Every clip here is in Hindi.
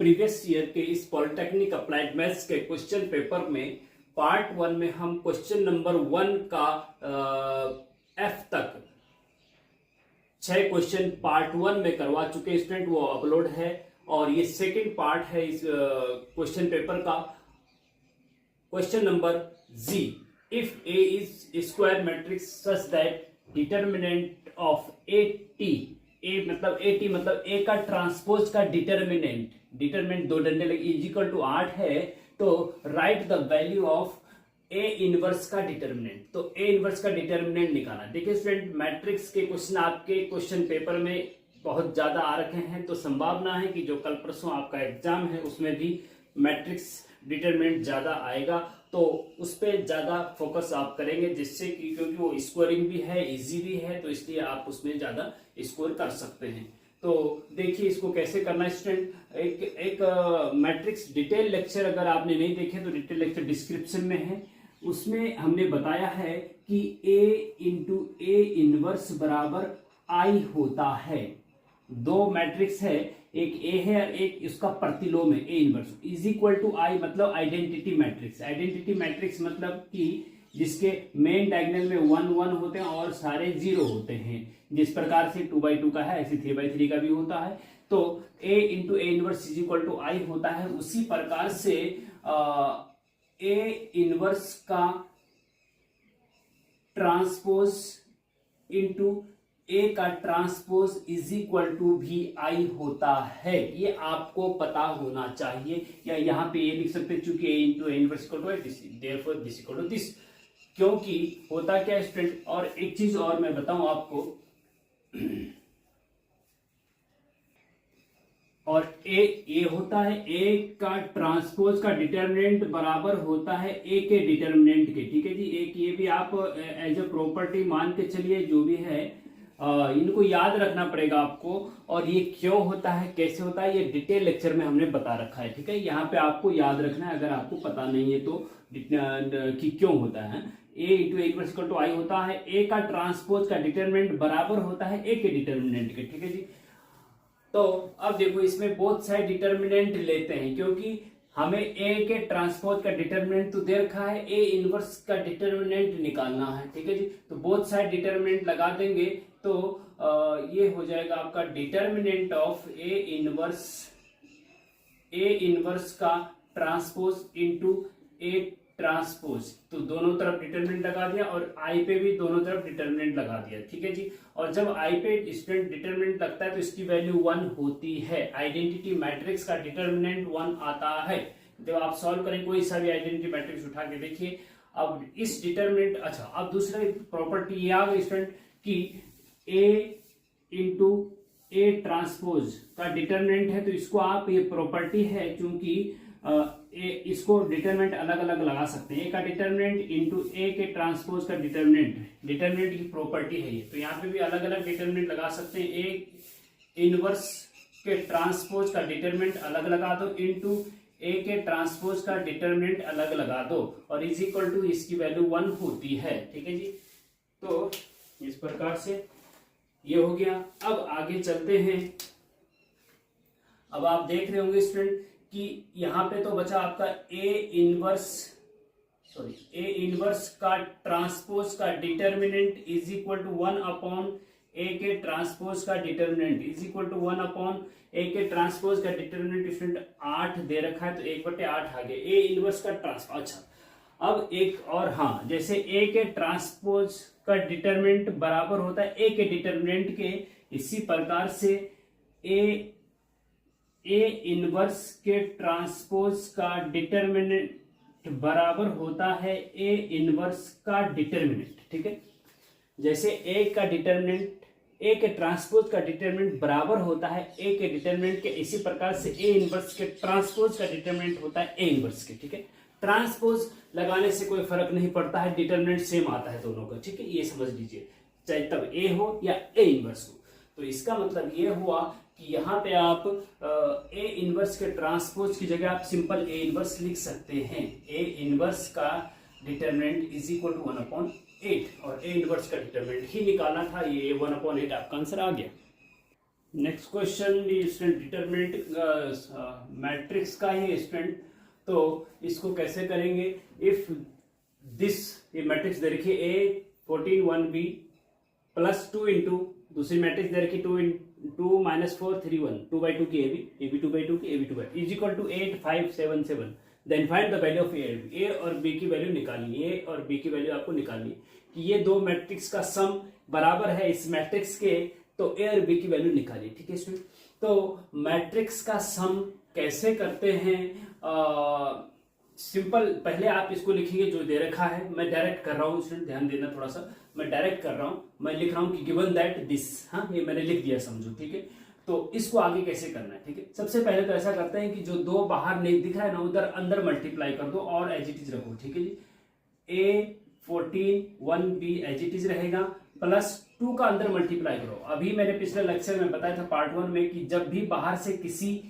प्रीवियस ईयर के इस पॉलिटेक्निक अप्लाइड मैथ्स के क्वेश्चन पेपर में पार्ट 1 में हम क्वेश्चन नंबर 1 का एफ तक 6 क्वेश्चन पार्ट 1 में करवा चुके स्टूडेंट, वो अपलोड है। और ये सेकंड पार्ट है इस क्वेश्चन पेपर का। Question number G, if A is square matrix such that determinant of A T, A मतलब ए टी मतलब ए का ट्रांसपोज का डिटरमिनेंट दो डंडे लगे इज इक्वल टू 8 है, तो right the value of A inverse का डिटरमिनेंट। तो ए इनवर्स का डिटरमिनेंट निकालना। देखिए स्टूडेंट, मैट्रिक्स के क्वेश्चन आपके क्वेश्चन पेपर में बहुत ज्यादा आ रखे हैं, तो संभावना है कि जो कल परसों आपका एग्जाम है उसमें भी मैट्रिक्स डिटरमिनेंट ज्यादा आएगा, तो उस पर ज्यादा फोकस आप करेंगे, जिससे कि क्योंकि वो स्कोरिंग भी है, इजी भी है, तो इसलिए आप उसमें ज्यादा स्कोर कर सकते हैं। तो देखिए इसको कैसे करना है स्टूडेंट। एक मैट्रिक्स डिटेल लेक्चर अगर आपने नहीं देखे तो डिटेल लेक्चर डिस्क्रिप्शन में है, उसमें हमने बताया है कि ए इंटू ए इनवर्स बराबर आई होता है। दो मैट्रिक्स है, एक ए है और एक इसका प्रतिलोम है A inverse, is equal to I मतलब आइडेंटिटी मैट्रिक्स। आइडेंटिटी मैट्रिक्स मतलब कि जिसके मेन डायगोनल में 1 1 होते हैं और सारे 0 होते हैं। जिस प्रकार से 2/2 का है ऐसे 3/3 का भी होता है। तो a into A inverse is equal to I होता है। उसी प्रकार से ए इनवर्स का ट्रांसपोज इंटू ए का ट्रांसपोज इज इक्वल टू भी आई होता है। ये आपको पता होना चाहिए, या यहाँ पे ये लिख सकते हैं चूंकि A into A inverse equal to therefore this equal to this. क्योंकि होता क्या है स्टूडेंट, और एक चीज और मैं बताऊं आपको, और ए होता है ए का ट्रांसपोज का डिटरमिनेंट बराबर होता है ए के डिटरमिनेंट के। ठीक है जी, एक ये भी आप एज ए प्रॉपर्टी मान के चलिए, जो भी है इनको याद रखना पड़ेगा आपको। और ये क्यों होता है, कैसे होता है, ये डिटेल लेक्चर में हमने बता रखा है। ठीक है, यहाँ पे आपको याद रखना है अगर आपको पता नहीं है तो कि क्यों होता है। ए into A equal to I होता है, ए का ट्रांसपोज का डिटरमिनेंट बराबर होता है ए के डिटरमिनेंट के। ठीक है जी, तो अब देखो इसमें बोथ साइड डिटरमिनेंट लेते हैं, क्योंकि हमें ए के ट्रांसपोज का डिटरमिनेंट तो दे रखा है, ए इनवर्स का डिटरमिनेंट निकालना है। ठीक है जी, तो बोथ साइड डिटरमिनेंट लगा देंगे तो ये हो जाएगा आपका डिटरमिनेंट ऑफ ए इनवर्स का ट्रांसपोज इंटू ए ट्रांसपोज। तो दोनों तरफ डिटरमिनेंट लगा दिया और आई पे भी दोनों तरफ डिटरमिनेंट लगा दिया। ठीक है जी, और जब आई पे स्टूडेंट डिटरमिनेंट लगता है तो इसकी वैल्यू 1 होती है। आइडेंटिटी मैट्रिक्स का डिटरमिनेंट 1 आता है। जब आप सॉल्व करें कोई सा भी आइडेंटिटी मैट्रिक्स उठा के देखिए, अब इस डिटरमिनेंट, अच्छा अब दूसरा प्रॉपर्टी ये आ गई स्टूडेंट कि ए इंटू ए ट्रांसपोज का डिटरमिनेंट है, तो इसको आप, ये प्रॉपर्टी है चूंकि इसको डिटरमिनेंट अलग अलग लगा सकते हैं। ए का डिटरमिनेंट इंटू ए के ट्रांसपोज का डिटरमिनेंट की प्रॉपर्टी है ये, तो यहाँ पे भी अलग अलग डिटरमिनेंट लगा सकते हैं। ए इनवर्स के ट्रांसपोज का डिटरमिनेंट अलग लगा दो इंटू ए के ट्रांसपोज का डिटरमिनेंट अलग लगा दो, और इज इक्वल टू इसकी वैल्यू 1 होती है। ठीक है जी, तो इस प्रकार से ये हो गया। अब आगे चलते हैं। अब आप देख रहे होंगे स्टूडेंट कि यहां पे तो बचा आपका ए इनवर्स का ट्रांसपोज का determinant is equal to 1 upon A के ट्रांसपोज का determinant is equal to 1 upon A के ट्रांसपोज का डिटरमिनेंट स्टूडेंट 8 दे रखा है, तो 1/8 आ गया ए इनवर्स का ट्रांसपोज। अच्छा अब एक और, हाँ, जैसे ए के ट्रांसपोज का डिटरमिनेंट बराबर होता है ए के डिटरमिनेंट के, इसी प्रकार से ए इनवर्स के ट्रांसपोज का डिटरमिनेंट बराबर होता है ए इनवर्स का डिटरमिनेंट। ठीक है, जैसे ए का डिटरमिनेंट, ए के ट्रांसपोज का डिटरमिनेंट बराबर होता है ए के डिटरमिनेंट के, इसी प्रकार से ए इनवर्स के ट्रांसपोज का डिटरमिनेंट होता है ए इनवर्स के। ठीक है, ट्रांसपोज लगाने से कोई फर्क नहीं पड़ता है, डिटरमिनेंट सेम आता है दोनों का। ठीक है, ये समझ लीजिए, चाहे तब ए हो या ए इनवर्स हो। तो इसका मतलब ये हुआ कि यहाँ पे आप ए इनवर्स के ट्रांसपोज की जगह आप सिंपल ए इनवर्स लिख सकते हैं। ए इनवर्स का डिटरमिनेंट इज इक्वल टू 1/8, और ए इनवर्स का डिटरमिनेंट ही निकालना था, ये 1/8 आपका आंसर आ गया। Next question student determinant matrix का ही स्टूडेंट, तो इसको कैसे करेंगे। इफ दिस, ये मैट्रिक्स दे रखी है A14 1B प्लस 2 इंटू दूसरी मैट्रिक्स दे रखी 2 2 माइनस 4 3 1 2/2 की ए बी 2/2 की AB 2/2 is equal to 8 5 7 7। Then find the value of A और बी की वैल्यू निकालनी है, ए और बी की वैल्यू आपको निकालनी है कि ये दो मैट्रिक्स का सम बराबर है इस मैट्रिक्स के, तो ए और बी की वैल्यू निकालिए। ठीक है स्टूडेंट, तो मैट्रिक्स का सम कैसे करते हैं, सिंपल। पहले आप इसको लिखेंगे जो दे रखा है, मैं डायरेक्ट कर रहा हूँ स्टूडेंट, ध्यान देना थोड़ा सा, मैं डायरेक्ट कर रहा हूँ, मैं लिख रहा हूँ कि गिवन दैट दिस, हाँ ये मैंने लिख दिया समझो। ठीक है, तो इसको आगे कैसे करना है। ठीक है, सबसे पहले तो ऐसा करते हैं कि जो दो बाहर नहीं दिख रहा है ना, उधर अंदर मल्टीप्लाई कर दो और एज इट इज रखो। ठीक है जी, A14 1B as it is रहेगा, प्लस 2 का अंदर मल्टीप्लाई करो। अभी मैंने पिछले लेक्चर में बताया था पार्ट 1 में कि जब भी बाहर से किसी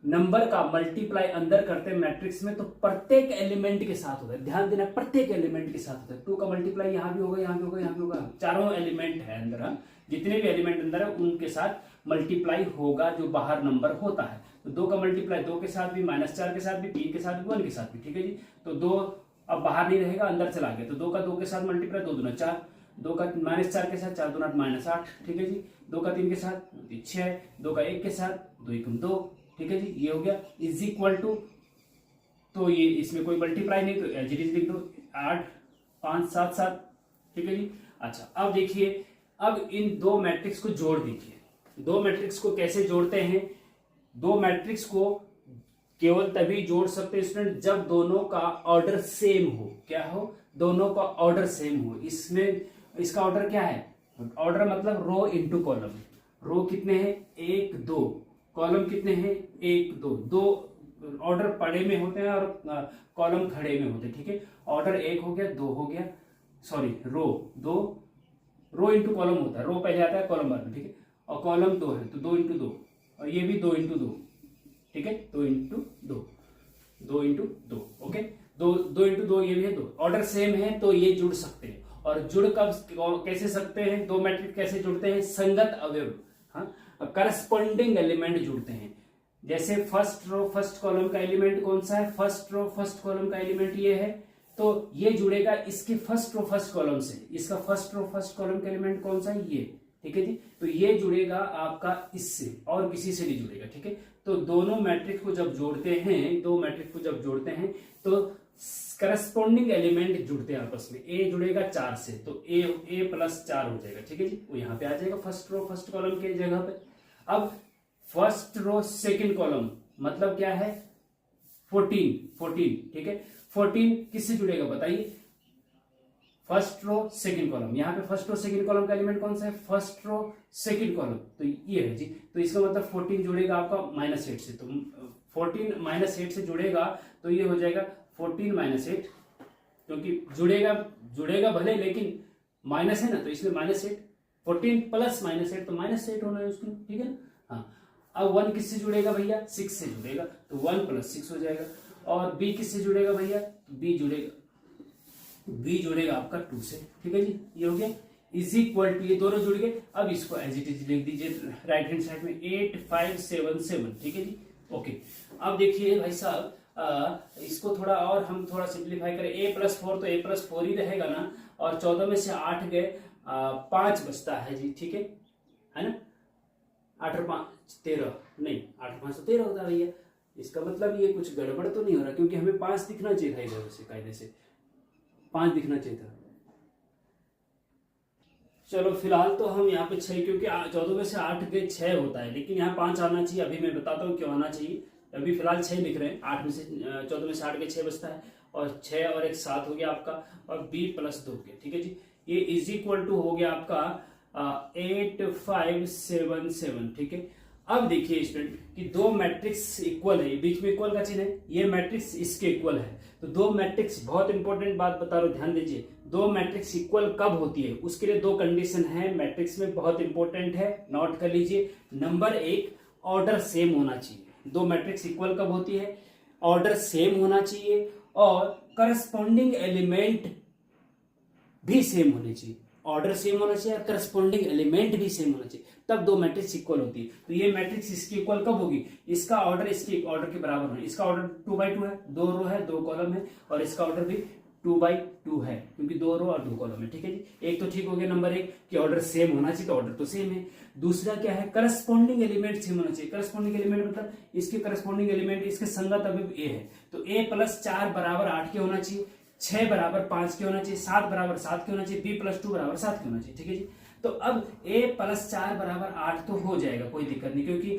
नंबर का मल्टीप्लाई अंदर करते हैं मैट्रिक्स में, तो प्रत्येक एलिमेंट के साथ होता है, ध्यान देना, प्रत्येक एलिमेंट के साथ होता है। 2 का मल्टीप्लाई यहां भी होगा, यहां भी होगा, यहां भी होगा, चारों एलिमेंट है अंदर, जितने भी एलिमेंट अंदर है उनके साथ मल्टीप्लाई होगा जो बाहर नंबर होता है। तो 2 का मल्टीप्लाई 2 के साथ भी, -4 के साथ भी, 3 के साथ भी, 1 के साथ भी। ठीक है जी, तो 2 अब बाहर नहीं रहेगा, अंदर चला गया, तो 2 का 2 के साथ मल्टीप्लाई 2 दूना 4, 2 का -4 के साथ 4 दूना -8। ठीक है जी, 2 का 3 के साथ 6, 2 का 1 के साथ 2 एकम 2। ठीक है जी, ये हो गया इज इक्वल टू, तो ये इसमें कोई मल्टीप्लाई नहीं, तो एज इट इज लिख दो 8 5 7 7। ठीक है जी, अच्छा अब देखिए, अब इन दो मैट्रिक्स को जोड़ दीजिए। दो मैट्रिक्स को कैसे जोड़ते हैं, दो मैट्रिक्स को केवल तभी जोड़ सकते हैं स्टूडेंट जब दोनों का ऑर्डर सेम हो। क्या हो, दोनों का ऑर्डर सेम हो। इसमें इसका ऑर्डर क्या है, ऑर्डर मतलब रो इंटू कॉलम। रो कितने हैं, 1 2, कॉलम कितने हैं, 1 2, दो ऑर्डर पड़े में होते हैं और कॉलम खड़े में होते हैं। ठीक है, ऑर्डर 1 हो गया, 2 हो गया, सॉरी रो 2, रो इंटू कॉलम होता है, रो पहले आता है कॉलम बाद में। ठीक है, और कॉलम 2 है तो 2 इंटू 2, और ये भी 2 इंटू 2। ठीक है, 2 इंटू 2, 2 इंटू 2, ओके, 2 इंटू 2, ये भी है 2, ऑर्डर सेम है तो ये जुड़ सकते हैं। और जुड़ कब कैसे सकते हैं, दो मैट्रिक्स कैसे जुड़ते हैं, संगत अवयव, हाँ करस्पॉन्डिंग एलिमेंट जुड़ते हैं। जैसे फर्स्ट रो फर्स्ट कॉलम का एलिमेंट कौन सा है, फर्स्ट रो फर्स्ट कॉलम का एलिमेंट ये है, तो ये जुड़ेगा इसके फर्स्ट रो फर्स्ट कॉलम से। इसका फर्स्ट रो फर्स्ट कॉलम का एलिमेंट कौन सा है, ये। ठीक है जी, तो ये जुड़ेगा आपका इससे और किसी से नहीं जुड़ेगा। ठीक है, तो दोनों मैट्रिक्स को जब जोड़ते हैं, दो मैट्रिक्स को जब जोड़ते हैं तो करस्पॉन्डिंग एलिमेंट जुड़ते हैं आपस में। ए जुड़ेगा 4 से, तो ए प्लस 4 हो जाएगा। ठीक है जी, वो यहाँ पे आ जाएगा फर्स्ट रो फर्स्ट कॉलम के जगह पे। अब फर्स्ट रो सेकंड कॉलम मतलब क्या है, 14। ठीक है, 14 किससे जुड़ेगा बताइए, फर्स्ट रो सेकंड कॉलम। यहाँ पे फर्स्ट रो सेकंड कॉलम का एलिमेंट कौन सा है, फर्स्ट रो सेकंड कॉलम, तो ये है जी। तो इसका मतलब 14 जुड़ेगा आपका -8 से, तो 14 -8 से जुड़ेगा, तो ये हो जाएगा 14 -8, क्योंकि जुड़ेगा भले लेकिन माइनस है ना, तो इसमें -8, 14 प्लस -8 तो -8 होना है उसमें। ठीक है ना, हाँ। अब 1 किससे जुड़ेगा भैया, 6 से जुड़ेगा, तो 1 + 6 हो जाएगा। और b किससे जुड़ेगा भैया, b जुड़ेगा आपका 2 से। ठीक है जी, ये हो गया इज इक्वल टू, ये दोनों जुड़ गए। अब इसको एज इट इज लिख दीजिए राइट हैंड साइड में 8 5 7 7। ठीक है जी, ओके। अब देखिए भाई साहब, इसको थोड़ा और हम थोड़ा सिंप्लीफाई करें, a + 4 तो a + 4 ही रहेगा ना, और 14 में से 8 गए, 5 बचता है जी। ठीक है ना, 8 और 5 13, नहीं 8 और 5 तो 13 होता है भैया। इसका मतलब ये कुछ गड़बड़ तो नहीं हो रहा, क्योंकि हमें 5 दिखना चाहिए था इधर से, कायदे से 5 दिखना चाहिए था। चलो फिलहाल तो हम यहाँ पे 6, क्योंकि 14 में से 8 गए 6 होता है, लेकिन यहाँ 5 आना चाहिए। अभी मैं बताता हूँ क्यों आना चाहिए। अभी फिलहाल 6 लिख रहे हैं, 14 में से 8 गए 6 बचता है, और 6 और 1 7 हो गया आपका, और b + 2 के। ठीक है जी, ये इज इक्वल टू हो गया आपका 8 5 7 7। ठीक है, अब देखिए स्टूडेंट कि दो मैट्रिक्स इक्वल है, बीच में इक्वल का चिन्ह है, ये मैट्रिक्स इसके इक्वल है। तो दो मैट्रिक्स, बहुत इंपॉर्टेंट बात बता रहा हूं, ध्यान दीजिए, दो मैट्रिक्स इक्वल कब होती है, उसके लिए 2 कंडीशन है मैट्रिक्स में, बहुत इंपॉर्टेंट है, नोट कर लीजिए। नंबर 1, ऑर्डर सेम होना चाहिए। दो मैट्रिक्स इक्वल कब होती है, ऑर्डर सेम होना चाहिए और करस्पॉन्डिंग एलिमेंट भी सेम होने चाहिए। ऑर्डर सेम होना चाहिए और करस्पॉन्डिंग एलिमेंट भी सेम होना चाहिए, तब दो मैट्रिक्स इक्वल होती है। तो ये मैट्रिक्स इसकी इक्वल कब होगी, इसका ऑर्डर इसके ऑर्डर के बराबर होना। इसका ऑर्डर 2/2 है, 2 रो है 2 कॉलम है, और इसका ऑर्डर भी 2/2 है क्योंकि 2 रो और 2 कॉलम है। ठीक है जी, एक तो ठीक हो गया नंबर 1 कि ऑर्डर सेम होना चाहिए, तो ऑर्डर तो सेम है। दूसरा क्या है, करस्पॉन्डिंग एलिमेंट सेम होना चाहिए। करस्पॉन्डिंग एलिमेंट मतलब इसके करस्पॉन्डिंग एलिमेंट इसके संगत अवयव ए है, तो a + 4 = 8 के होना चाहिए, 6 = 5 के होना चाहिए, 7 = 7 के होना चाहिए, b + 2 = 7 के होना चाहिए। ठीक है जी, तो अब a + 4 = 8 तो हो जाएगा, कोई दिक्कत नहीं, क्योंकि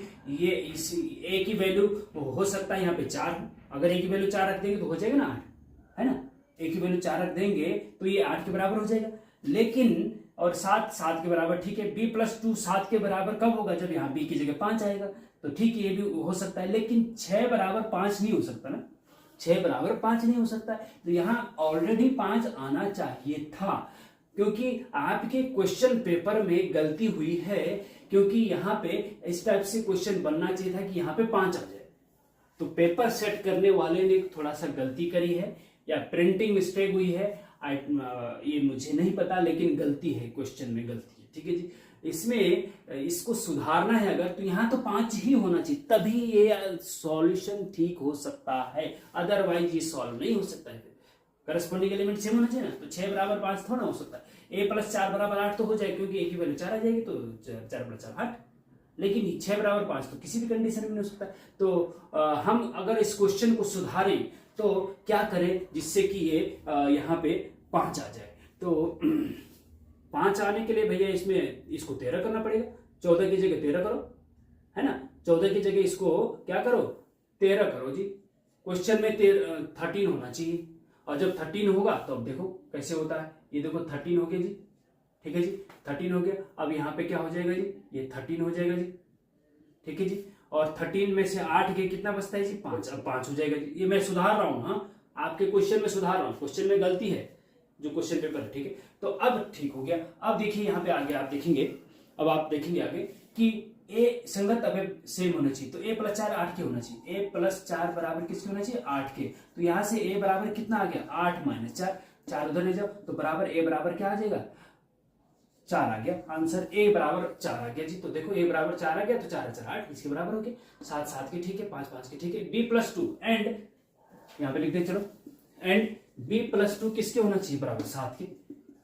ये इस a की वैल्यू हो सकता है यहाँ पे 4, अगर a की वैल्यू 4 रख देंगे तो हो जाएगा ना 8, है ना। a की वैल्यू 4 रख देंगे तो ये 8 के बराबर हो जाएगा। लेकिन और 7 के बराबर, ठीक है। b + 2 7 के बराबर कब होगा, जब यहाँ b की जगह 5 आएगा, तो ठीक है ये भी हो सकता है। लेकिन 6 = 5 नहीं हो सकता ना, 6 = 5 नहीं हो सकता, तो यहाँ ऑलरेडी 5 आना चाहिए था, क्योंकि आपके क्वेश्चन पेपर में गलती हुई है, क्योंकि यहाँ पे इस टाइप से क्वेश्चन बनना चाहिए था कि यहाँ पे 5 आ जाए। तो पेपर सेट करने वाले ने थोड़ा सा गलती करी है, या प्रिंटिंग मिस्टेक हुई है, ये मुझे नहीं पता, लेकिन गलती है, क्वेश्चन में गलती है। ठीक है जी, इसमें इसको सुधारना है अगर, तो यहाँ तो 5 ही होना चाहिए, तभी ये सॉल्यूशन ठीक हो सकता है, अदरवाइज ये सॉल्व नहीं हो सकता है। करस्पॉन्डिंग एलिमेंट सेम होना चाहिए ना, तो 6 = 5 थोड़ा हो सकता है। a + 4 = 8 तो हो जाए, क्योंकि a की वैल्यू 4 आ जाएगी, तो 4 + 4 8। लेकिन 6 = 5 तो किसी भी कंडीशन में नहीं हो सकता। तो हम अगर इस क्वेश्चन को सुधारें तो क्या करें जिससे कि ये यहाँ पे 5 आ जाए। तो 5 आने के लिए भैया इसमें इसको 13 करना पड़ेगा, 14 की जगह 13 करो, है ना। 14 की जगह इसको क्या करो, 13 करो जी। क्वेश्चन में 13 होना चाहिए, और जब 13 होगा तो अब देखो कैसे होता है। ये देखो 13 हो गया जी, ठीक है जी, 13 हो गया। अब यहाँ पे क्या हो जाएगा जी, ये 13 हो जाएगा जी, ठीक है जी। और 13 में से 8 के कितना बचता है जी, 5। अब 5 हो जाएगा जी। ये मैं सुधार रहा हूँ, हाँ, आपके क्वेश्चन में सुधार रहा हूँ, क्वेश्चन में गलती है जो क्वेश्चन पेपर है, ठीक है। तो अब ठीक हो गया। अब देखिए यहाँ पे आगे आप देखेंगे, अब आप देखेंगे आगे कि ए संगत अवयव सेम होना चाहिए, तो a + 4 8 के होना चाहिए। a + 4 बराबर किसके होना चाहिए, 8 के। तो यहाँ से a बराबर कितना आ गया, 8 - 4, 4 उधर ले जाओ, तो बराबर a बराबर क्या आ जाएगा, 4 आ गया। आंसर a बराबर 4 आ गया जी। तो देखो a बराबर 4 आ गया, तो 4 × 4 8, इसके बराबर हो गया। 7 7 के ठीक है, 5 5 के ठीक है। b + 2 एंड यहाँ पे लिख दे, चलो, एंड b + 2 किसके होना चाहिए, बराबर 7 के।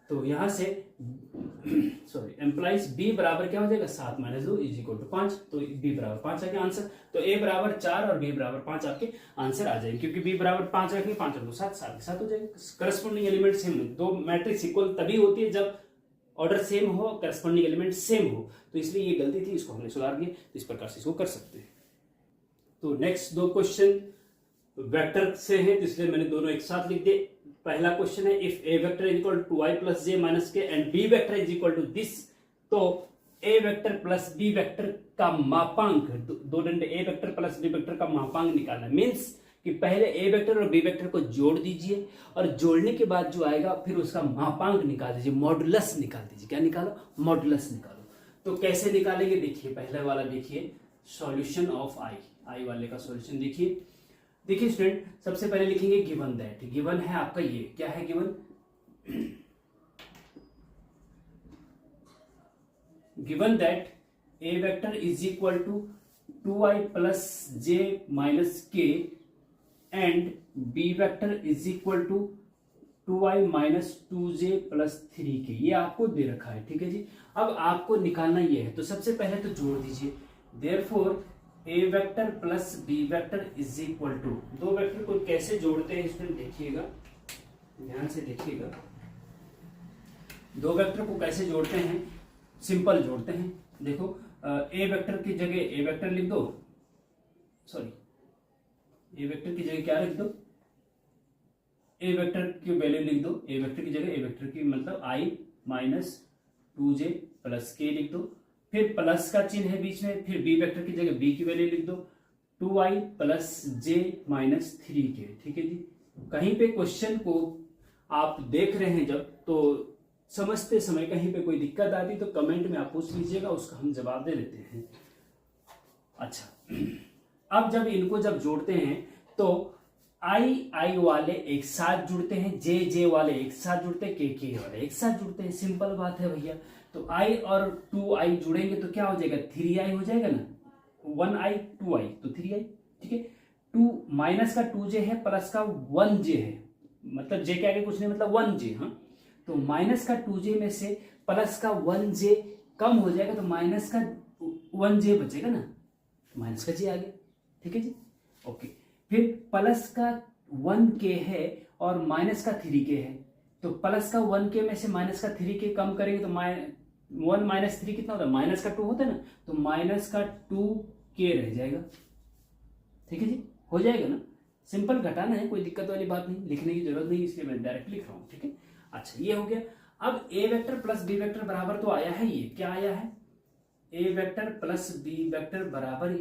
तो यहां से सॉरी एम्प्लाइज b बराबर क्या हो जाएगा, 7 - 2 = 5, तो b बराबर 5 आ गया आंसर। तो a बराबर 4 और b बराबर 5 आपके आंसर आ जाएंगे, क्योंकि b बराबर 5 रखेंगे, 5 और 2 7, 7 के 7 हो जाएगा। करस्पॉन्डिंग एलिमेंट सेम, दो मैट्रिक्स इक्वल तभी होती है जब ऑर्डर सेम हो, करस्पॉन्डिंग एलिमेंट सेम हो। तो इसलिए ये गलती थी, इसको हमने सुधार दिया, तो इस प्रकार से इसको कर सकते हैं। तो नेक्स्ट 2 क्वेश्चन वेक्टर से है, इसलिए मैंने दोनों एक साथ लिख दिए। पहला क्वेश्चन है, if a vector is equal to y + j - k and b vector is equal to this, तो a vector plus b vector का मापांक, दो डंडे a vector plus b vector का मापांक निकालना। मींस कि पहले a वेक्टर और b वेक्टर को जोड़ दीजिए, और जोड़ने के बाद जो आएगा फिर उसका मापांक निकाल दीजिए, मॉडुलस निकाल दीजिए। क्या निकालो, मॉडुलस निकालो। तो कैसे निकालेंगे, देखिए पहले वाला देखिए, सॉल्यूशन ऑफ i वाले का सॉल्यूशन देखिए। देखिए स्टूडेंट, सबसे पहले लिखेंगे गिवन दैट। गिवन है आपका ये, क्या है given, given that a vector is equal to 2i + j - k and b vector is equal to 2i - 2j + 3k। ये आपको दे रखा है, ठीक है जी। अब आपको निकालना ये है, तो सबसे पहले तो जोड़ दीजिए। Therefore a vector plus b vector is equal to, दो वेक्टर को कैसे जोड़ते हैं इसमें देखिएगा, ध्यान से देखिएगा। दो वेक्टर को कैसे जोड़ते हैं, सिंपल जोड़ते हैं। देखो a वेक्टर की जगह a वेक्टर लिख दो, सॉरी a वेक्टर की जगह क्या लिख दो, a वेक्टर की वैल्यू लिख दो। a वेक्टर की जगह a वेक्टर की मतलब i - 2j + k लिख दो, फिर प्लस का चिन्ह है बीच में, फिर b वेक्टर की जगह b की वैल्यू लिख दो, 2i + j - 3k, ठीक है जी। कहीं पे क्वेश्चन को आप देख रहे हैं जब, तो समझते समय कहीं पे कोई दिक्कत आती तो कमेंट में आप पूछ लीजिएगा, उसका हम जवाब दे देते हैं। अच्छा, अब जब इनको जब जोड़ते हैं तो i वाले एक साथ जुड़ते हैं, j वाले एक साथ जुड़ते हैं, k वाले एक साथ जुड़ते हैं। सिंपल बात है भैया। तो i और 2i जुड़ेंगे तो क्या हो जाएगा, 3i हो जाएगा ना, 1i 2i तो 3i, ठीक है। 2 माइनस का 2j है प्लस का 1j है, मतलब j के आगे कुछ नहीं, मतलब 1j। हाँ, तो माइनस का 2j में से प्लस का 1j कम हो जाएगा तो माइनस का 1j बचेगा ना, माइनस का j आ गया, ठीक है जी, ओके। फिर प्लस का 1k है और माइनस का 3k है, तो प्लस का 1k में से माइनस का 3k कम करेंगे तो 1 माइनस 3 कितना होता है, माइनस का 2 होता है ना, तो माइनस का 2k रह जाएगा, ठीक है जी, हो जाएगा ना, सिंपल घटाना है, कोई दिक्कत वाली बात नहीं, लिखने की जरूरत नहीं, इसलिए मैं डायरेक्ट लिख रहा हूं, ठीक है। अच्छा, ये हो गया। अब ए वेक्टर प्लस बी वेक्टर बराबर तो आया है, ये क्या आया है, A vector plus B vector बराबर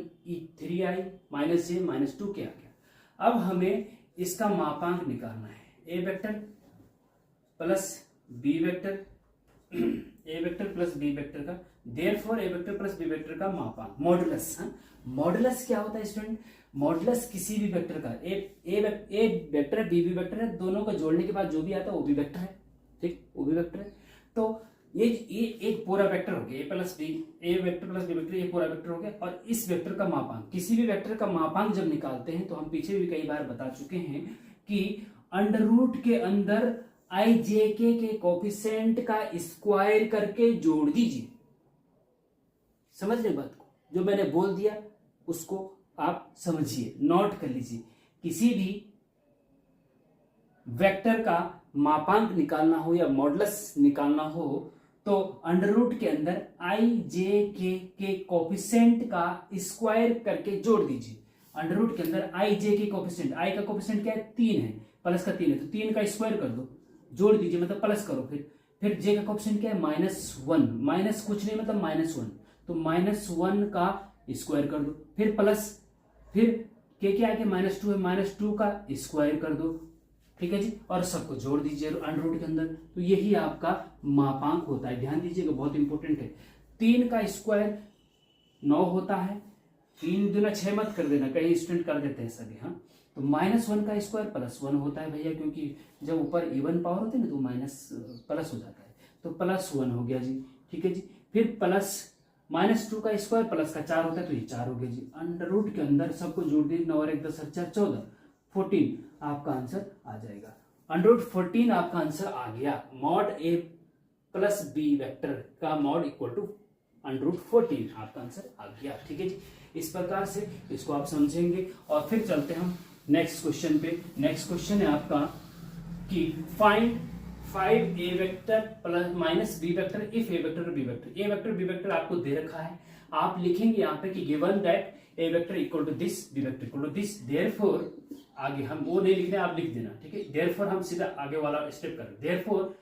3i माइनस जे माइनस 2k आ गया। अब हमें इसका मापांक निकालना है, A vector plus B vector, A vector plus B vector का, देयरफॉर ए वेक्टर प्लस बी वेक्टर का मापांक, मॉडुलस। मॉडुलस क्या होता है स्टूडेंट, मॉडुलस किसी भी वेक्टर का, ए वेक्टर है, बी भी वेक्टर है, दोनों को जोड़ने के बाद जो भी आता है वो भी वेक्टर है, ठीक, वो भी वेक्टर है। तो ये एक पूरा वेक्टर हो गया, ए प्लस बी, ए वेक्टर प्लस बी वेक्टर, ये पूरा वेक्टर हो गया। और इस वेक्टर का मापांक, किसी भी वेक्टर का मापांक जब निकालते हैं तो हम पीछे भी कई बार बता चुके हैं कि अंडर रूट के अंदर आई जे के कोफिशिएंट का स्क्वायर करके जोड़ दीजिए। समझ रहे बात को, जो मैंने बोल दिया उसको आप समझिए, नोट कर लीजिए। किसी भी वेक्टर का मापांक निकालना हो या मॉडुलस निकालना हो तो अंडर रूट के अंदर आई जे के कोफिशिएंट का स्क्वायर करके जोड़ दीजिए। अंडर रूट के अंदर आई जे के कोफिशिएंट, आई का कोफिशिएंट क्या है, 3 है, प्लस का 3 है, तो 3 का स्क्वायर कर दो, जोड़ दीजिए, मतलब प्लस करो। फिर जे का कोफिशिएंट क्या है, -1, माइनस कुछ नहीं मतलब -1, तो -1 का स्क्वायर कर दो, फिर प्लस, फिर के क्या है, -2 है, -2 का स्क्वायर कर दो, ठीक है जी, और सबको जोड़ दीजिए अंडर रूट के अंदर। तो यही आपका मापांक होता है, ध्यान दीजिएगा, बहुत इंपॉर्टेंट है। 3 का स्क्वायर 9 होता है, 3 दूना 6 मत कर देना, कई स्टूडेंट कर देते हैं सभी। हाँ, तो -1 का स्क्वायर +1 होता है भैया, क्योंकि जब ऊपर इवन पावर होती है ना तो माइनस प्लस हो जाता है, तो +1 हो गया जी, ठीक है जी। फिर प्लस -2 का स्क्वायर प्लस का 4 होता है, तो ये 4 हो गया जी। अंडर रूट के अंदर सबको जोड़ दीजिए, 9 और 1 10 4 14, 14 आपका आंसर आ जाएगा। अंडर रूट 14 आपका आंसर आ गया। Mod A plus B vector का mod equal to under root 14 आपका आंसर आ गया, ठीक है जी। इस प्रकार से इसको आप समझेंगे और फिर चलते हैं हम नेक्स्ट क्वेश्चन पे। नेक्स्ट क्वेश्चन है आपका कि find 5a vector plus minus B vector if A vector B vector. A vector B vector आपको दे रखा है, आप लिखेंगे यहाँ पे कि given that A vector equal to this, B vector equal to this, therefore, आगे हम वो नहीं लिखने, आप लिख देना, ठीक है। देयरफॉर हम सीधा आगे वाला स्टेप करें, therefore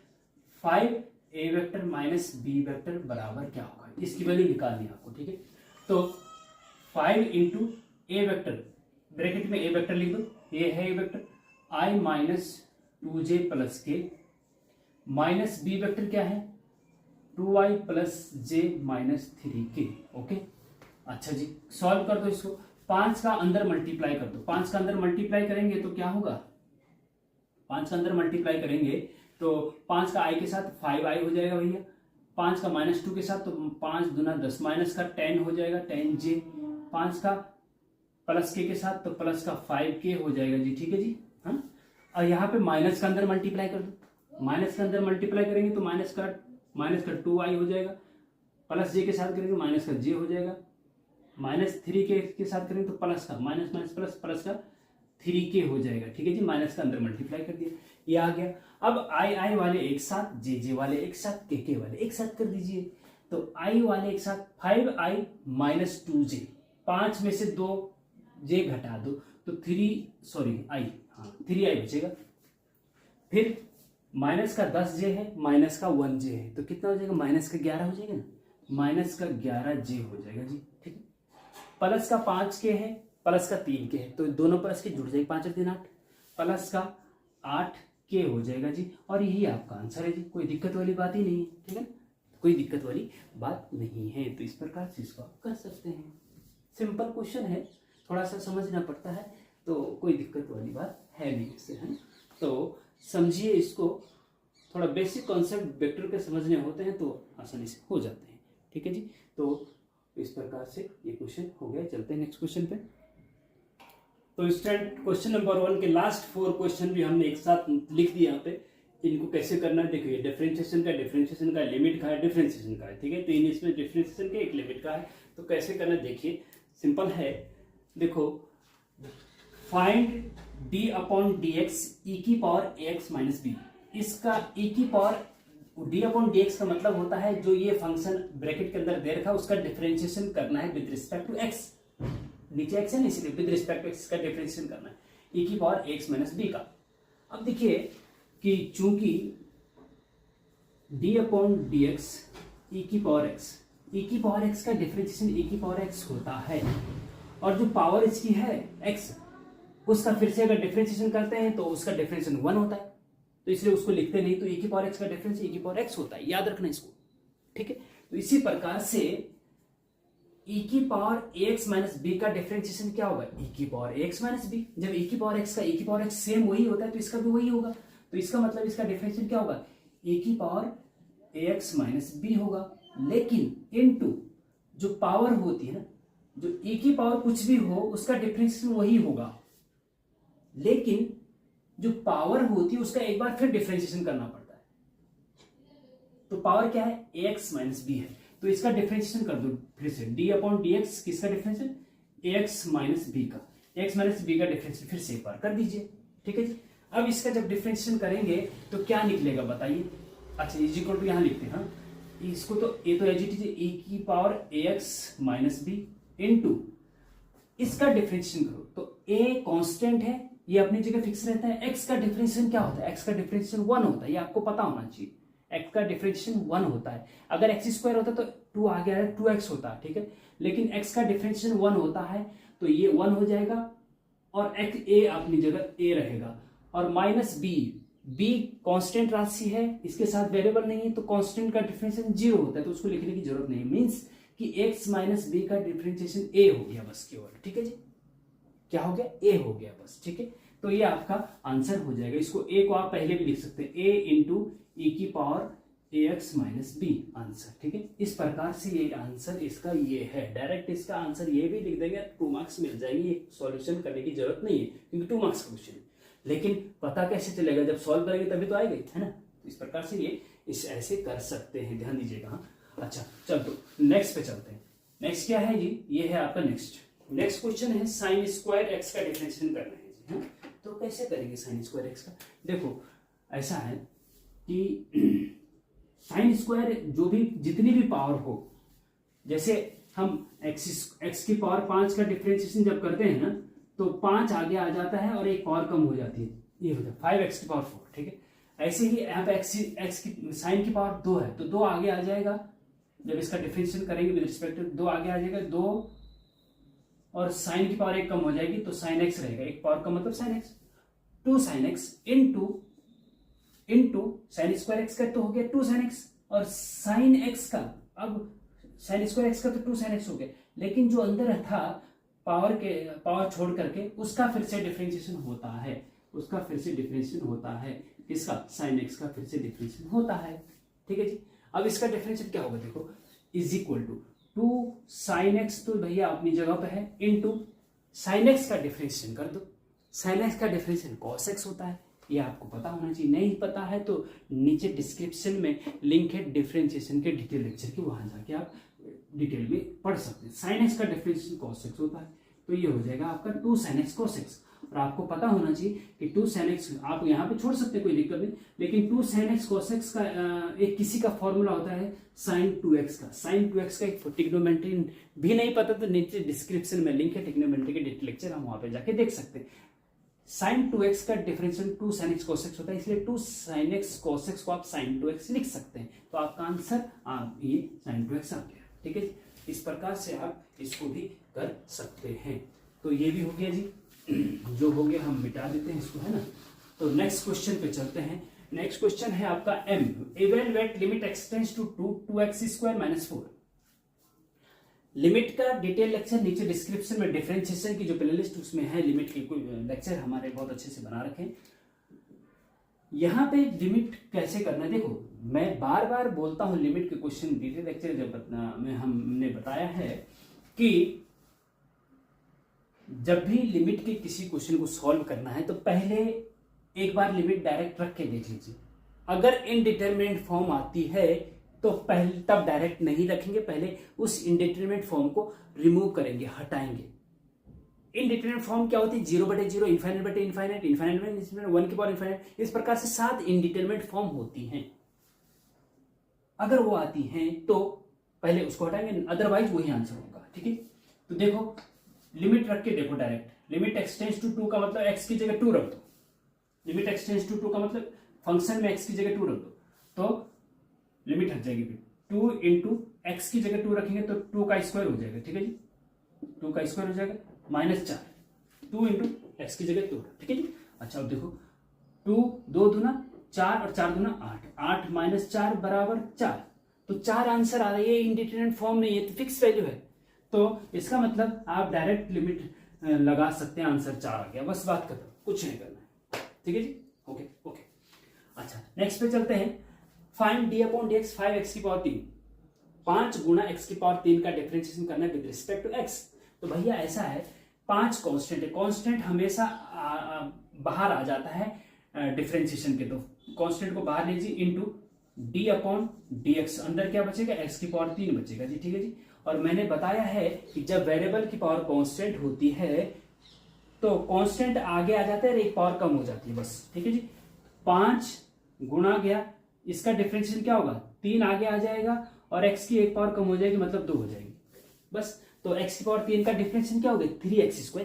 5a vector minus B vector बराबर क्या होगा, इसकी वैल्यू निकालनी है आपको, ठीक है। तो 5 इंटू ए वेक्टर, ब्रैकेट में ए वेक्टर लिख दो, ये है A vector, i minus 2j plus K, minus B vector क्या है, 2i plus j minus 3k, okay. अच्छा जी, सॉल्व कर दो इसको, 5 का अंदर मल्टीप्लाई कर दो, 5 का अंदर मल्टीप्लाई करेंगे तो क्या होगा, 5 का अंदर मल्टीप्लाई करेंगे तो 5 का i के साथ 5i हो जाएगा भैया, 5 का -2 के साथ तो 5 दूना 10, माइनस का 10 हो जाएगा 10j, 5 का प्लस के साथ तो प्लस का 5k हो जाएगा जी, ठीक है जी। हाँ, और यहाँ पे माइनस का अंदर मल्टीप्लाई कर दो, माइनस के अंदर मल्टीप्लाई करेंगे तो माइनस का 2i हो जाएगा, प्लस j के साथ करेंगे माइनस का j हो जाएगा, -3 के साथ करेंगे तो प्लस का माइनस माइनस प्लस का 3k हो जाएगा, ठीक है जी। माइनस का अंदर मल्टीप्लाई कर दिया, ये आ गया। अब i वाले एक साथ, j वाले एक साथ, k वाले एक साथ कर दीजिए, तो i वाले एक साथ 5i माइनस 2j, 5 में से 2j घटा दो तो 3i बचेगा। फिर माइनस का 10j है, माइनस का 1j है, तो कितना हो जाएगा, माइनस का 11 हो जाएगा ना, माइनस का 11j हो जाएगा जी, ठीक है। प्लस का 5k है, प्लस का 3k है, तो दोनों प्लस के जुड़ जाएगा, 5 और 3 8, प्लस का 8k हो जाएगा जी, और यही आपका आंसर है जी। कोई दिक्कत वाली बात ही नहीं है, ठीक है, कोई दिक्कत वाली बात नहीं है। तो इस प्रकार से इसको आप कर सकते हैं, सिंपल क्वेश्चन है, थोड़ा सा समझना पड़ता है, तो कोई दिक्कत वाली बात है नहीं इससे, है ना। तो समझिए इसको थोड़ा बेसिक कॉन्सेप्ट वेक्टर के समझने होते हैं तो आसानी से हो जाते हैं। ठीक है जी, तो इस प्रकार से ये क्वेश्चन हो गया। चलते हैं नेक्स्ट क्वेश्चन पे। तो स्टूडेंट क्वेश्चन नंबर 1 के लास्ट 4 क्वेश्चन भी हमने एक साथ लिख दिए यहाँ पे। इनको कैसे करना है देखिए, डिफरेंशिएशन का, लिमिट का है, डिफरेंशिएशन का है। ठीक है, तो इसमें डिफरेंशिएशन के एक लिमिट का है, तो कैसे करना है देखिए, सिंपल है। देखो, find D upon D X E की power A X minus B. इसका ई की power D upon D X का मतलब होता है जो ये फंक्शन ब्रैकेट के अंदर दे रखा है उसका डिफरेंशिएशन करना है विद रिस्पेक्ट टू एक्स। नीचे एक्स है ना, इसलिए विद रिस्पेक्ट टू एक्स का डिफरेंशिएशन करना है ई की पावर एक्स माइनस बी का। अब देखिए कि चूंकि D upon D X E की पावर एक्स का डिफरेंशिएशन ई की पावर एक्स होता है, और जो पावर इसकी है एक्स, उसका फिर से अगर डिफरेंशिएशन करते हैं तो उसका डिफरेंशिएशन 1 होता है, तो इसलिए उसको लिखते नहीं, तो ई की पावर एक्स का डिफरेंस ई की पावर एक्स होता है, याद रखना इसको। ठीक है, तो इसी प्रकार से ई की पावर एक्स माइनस बी का डिफरेंशिएशन क्या होगा, ई की पावर एक्स माइनस बी। जब ई की पावर एक्स का ई की पावर एक्स सेम वही होता है तो इसका भी वही होगा, तो इसका मतलब इसका डिफरेंशिएशन क्या होगा, ई की पावर एक्स माइनस बी होगा। लेकिन इनटू जो पावर होती है ना, जो ई की पावर कुछ भी हो उसका डिफरेंशिएशन वही होगा, लेकिन जो पावर होती है उसका एक बार फिर डिफरेंशिएशन करना पड़ता है। तो पावर क्या है, एक्स माइनस बी है, तो इसका डिफरेंशिएशन कर दो फिर से, डी अपॉन डी एक्स किसका डिफरेंशिएशन, एक्स माइनस बी का, एक्स माइनस बी का डिफरेंशिएशन फिर से एक बार कर दीजिए। ठीक है जी, अब इसका जब डिफरेंशिएशन करेंगे तो क्या निकलेगा बताइए। अच्छा, इज इक्वल टू यहां लिखते हैं, हाँ इसको तो ए तो एज इट इज ई की power x minus b into इसका डिफरेंशिएशन करो, तो ए कांस्टेंट है, ये अपनी जगह फिक्स रहता है। एक्स का डिफरेंशिएशन क्या होता है, एक्स का डिफरेंशिएशन 1 होता है, ये आपको पता होना चाहिए। एक्स का डिफरेंशिएशन 1 होता है, अगर एक्स स्क्वायर होता तो 2 आ गया है, 2x होता है। ठीक है, लेकिन एक्स का डिफरेंशिएशन 1 होता है तो ये 1 हो जाएगा, और एक्स ए अपनी जगह ए रहेगा, और माइनस बी, बी कांस्टेंट राशि है, इसके साथ वेरिएबल नहीं है, तो कांस्टेंट का डिफरेंशिएशन 0 होता है, तो उसको लिखने की जरूरत नहीं, मींस कि एक्स माइनस बी का डिफरेंशिएशन ए हो गया बस केवल। ठीक है जी, क्या हो गया, ए हो गया बस। ठीक है, तो ये आपका आंसर हो जाएगा। इसको ए को आप पहले भी लिख सकते हैं, ए इंटू ई की power A X minus B answer. ठीक है, इस प्रकार से ये आंसर इसका ये है। डायरेक्ट इसका आंसर ये भी लिख देंगे, 2 मार्क्स मिल जाएंगे, सॉल्यूशन करने की जरूरत नहीं है क्योंकि 2 मार्क्स का क्वेश्चन है। लेकिन पता कैसे चलेगा, जब सॉल्व करेंगे तभी तो आएगा, है ना। तो इस प्रकार से ये इस ऐसे कर सकते हैं, ध्यान दीजिएगा। हाँ, अच्छा चल, तो नेक्स्ट पे चलते हैं। नेक्स्ट क्या है जी, ये है आपका नेक्स्ट क्वेश्चन है, साइन स्क्वायर एक्स का डिफरेंशिएशन करना है जी। हाँ, तो कैसे करेंगे साइन स्क्वायर एक्स का, देखो ऐसा है कि साइन स्क्वायर जो भी जितनी भी पावर हो, जैसे हम एक्स की पावर 5 का डिफरेंशिएशन जब करते हैं ना, तो 5 आगे आ जाता है और एक पावर कम हो जाती है, ये हो जाता है 5x की पावर 4। ठीक है, ऐसे ही यहाँ पे एक्स की साइन की पावर 2 है, तो 2 आगे आ जाएगा, जब इसका डिफरेंशिएशन करेंगे विद रिस्पेक्ट टू 2 आगे आ जाएगा, 2 और साइन की पावर 1 कम हो जाएगी, तो साइन एक्स रहेगा, एक पावर का मतलब sine x, 2 sine x into sine square x का तो हो गया 2 साइन एक्स, और साइन एक्स का, अब साइन स्क्वायर एक्स का तो 2 साइन एक्स हो गया, लेकिन जो अंदर था पावर छोड़ करके उसका फिर से डिफरेंशिएशन होता है, किसका, साइन एक्स का फिर से डिफरेंशिएशन होता है। ठीक है जी, अब इसका डिफरेंशिएशन क्या होगा, देखो is equal to 2 sine x, तो भैया अपनी जगह पे है, इनटू साइन एक्स का डिफरेंशिएशन कर दो, साइन एक्स का डिफरेंशिएशन कॉस एक्स होता है, ये आपको पता होना चाहिए। नहीं पता है तो नीचे डिस्क्रिप्शन में लिंक है डिफरेंशिएशन के डिटेल लेक्चर की, वहां जाके आप डिटेल में पढ़ सकते हैं। साइन एक्स का डिफरेंशिएशन कॉस एक्स होता है, तो ये हो जाएगा आपका 2 साइन एक्स कॉस एक्स, और आपको पता होना चाहिए कि 2 साइन एक्स आप यहाँ पे छोड़ सकते हैं, कोई दिक्कत नहीं, लेकिन 2 साइन एक्स कॉस एक्स का एक किसी का फॉर्मूला होता है साइन 2x का, साइन 2x का एक ट्रिग्नोमेट्री भी नहीं पता तो नीचे डिस्क्रिप्शन में लिंक है ट्रिग्नोमेट्री के डिटेल लेक्चर, हम वहां पे जाके देख सकते हैं। साइन 2x का differentiation 2 sine x cos x होता है, इसलिए 2 साइन एक्स कॉस एक्स को आप साइन 2x लिख सकते हैं, तो आपका आंसर ये साइन 2x आ गया। ठीक है, इस प्रकार से आप इसको भी कर सकते हैं। तो ये भी हो गया जी, जो हो गया हम मिटा देते हैं इसको, है ना। तो नेक्स्ट क्वेश्चन पे चलते हैं। नेक्स्ट क्वेश्चन है आपका m, evaluate limit x tends to 2x square minus 4। Limit का डिटेल लेक्चर नीचे डिस्क्रिप्शन में डिफरेंशिएशन की जो प्लेलिस्ट उसमें है, लिमिट की कोई लेक्चर हमारे बहुत अच्छे से बना रखे हैं। यहाँ पे लिमिट कैसे करना है, देखो मैं बार बार बोलता हूँ लिमिट के क्वेश्चन डिटेल लेक्चर में हमने बताया है कि जब भी लिमिट के किसी क्वेश्चन को सॉल्व करना है तो पहले एक बार लिमिट डायरेक्ट रख के देख लीजिए। अगर इनडिटरमिनेट फॉर्म आती है तो पहले तब डायरेक्ट नहीं रखेंगे, पहले उस इनडिटरमिनेट फॉर्म को रिमूव करेंगे, हटाएंगे। इनडिटरमिनेट फॉर्म क्या होती है? 0/0, इनफाइनाइट, इनफाइनाइट 1 की पावर इनफाइनाइट, इस प्रकार से 7 इनडिटरमिनेट फॉर्म होती हैं। अगर वो आती हैं तो पहले उसको हटाएंगे, अदरवाइज वही आंसर होगा। ठीक है, तो देखो लिमिट रख के देखो direct. Limit x tends to 2 का मतलब x की जगह 2 रख दो। लिमिट x टेंड्स टू 2 का मतलब फंक्शन में x की जगह 2 रख दो, तो लिमिट हट जाएगी। फिर 2 इंटू एक्स की जगह 2 रखेंगे तो 2 का स्क्वायर हो जाएगा। ठीक है जी, 2 का स्क्वायर हो जाएगा -4, 2 इंटू एक्स की जगह 2। ठीक है जी। अच्छा अब देखो 2 2 दूना 4 और 4 दूना 8, 8 - 4 बराबर 4, तो 4 आंसर आ रही है। इनडिटरमिनेट फॉर्म नहीं है तो फिक्स वैल्यू है, तो इसका मतलब आप डायरेक्ट लिमिट लगा सकते हैं, आंसर 4 आ गया, बस बात खत्म, कुछ नहीं करना है। ठीक है जी, ओके ओके। अच्छा नेक्स्ट पे चलते हैं। फाइंड d/dx 5x की पावर 3, 5 गुना x की पावर 3 का डिफरेंशिएशन करना है विद रिस्पेक्ट टू x। तो भैया ऐसा है, 5 कांस्टेंट है, कांस्टेंट हमेशा बाहर आ जाता है डिफरेंशिएशन के, तो कांस्टेंट को बाहर लीजिए इंटू d/dx, अंदर क्या बचेगा? x की पावर 3 बचेगा जी। ठीक है जी। और मैंने बताया है कि जब वेरिएबल की पावर कांस्टेंट होती है तो कांस्टेंट आगे आ जाता है और एक पावर कम हो जाती है, बस। ठीक है जी। 5 गुणा गया, इसका डिफरेंशिएशन क्या होगा? 3 आगे आ जाएगा और x की एक पावर कम हो जाएगी, मतलब 2 हो जाएगी, बस। तो x की पावर 3 का डिफरेंशिएशन क्या होगा? 3x²।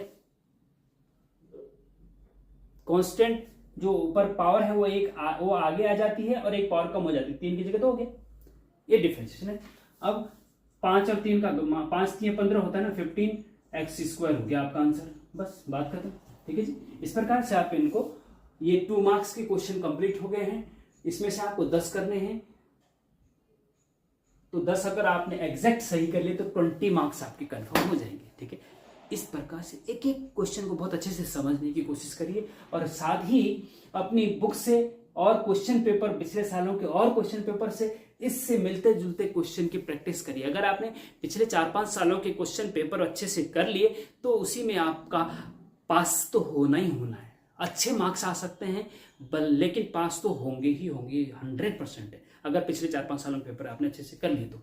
कांस्टेंट जो ऊपर पावर है वो आगे आ जाती है और एक पावर कम हो जाती है, 3 की जगह 2 हो गया, ये डिफरेंशिएशन है। अब 5 और 3 का 5 3 15 होता है ना, 15x² हो गया आपका आंसर, बस बात खत्म। ठीक है जी। इस प्रकार से आप इनको, ये 2 मार्क्स के क्वेश्चन कंप्लीट हो गए हैं। इसमें से आपको 10 करने हैं, तो 10 अगर आपने एग्जैक्ट सही कर लिए तो 20 मार्क्स आपके कंफर्म हो जाएंगे। ठीक है, इस प्रकार से एक एक क्वेश्चन को बहुत अच्छे से समझने की कोशिश करिए और साथ ही अपनी बुक से और क्वेश्चन पेपर, पिछले सालों के और क्वेश्चन पेपर से इससे मिलते जुलते क्वेश्चन की प्रैक्टिस करिए। अगर आपने पिछले 4-5 सालों के क्वेश्चन पेपर अच्छे से कर लिए तो उसी में आपका पास तो होना ही होना है। अच्छे मार्क्स आ सकते हैं लेकिन पास तो होंगे ही होंगे, 100% है, अगर पिछले 4-5 सालों के पेपर आपने अच्छे से कर लिए तो।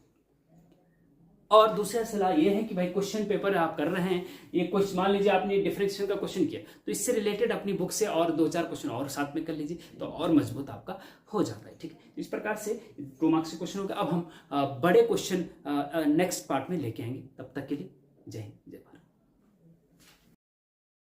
और दूसरा सलाह यह है कि भाई क्वेश्चन पेपर आप कर रहे हैं, ये क्वेश्चन मान लीजिए आपने डिफरेंशिएशन का क्वेश्चन किया तो इससे रिलेटेड अपनी बुक से और 2-4 क्वेश्चन और साथ में कर लीजिए तो और मजबूत आपका हो जाता है। ठीक है, इस प्रकार से 2 मार्क्स के क्वेश्चन हो गए। अब हम बड़े क्वेश्चन नेक्स्ट पार्ट में लेके आएंगे, तब तक के लिए जय हिंद, जय भारत।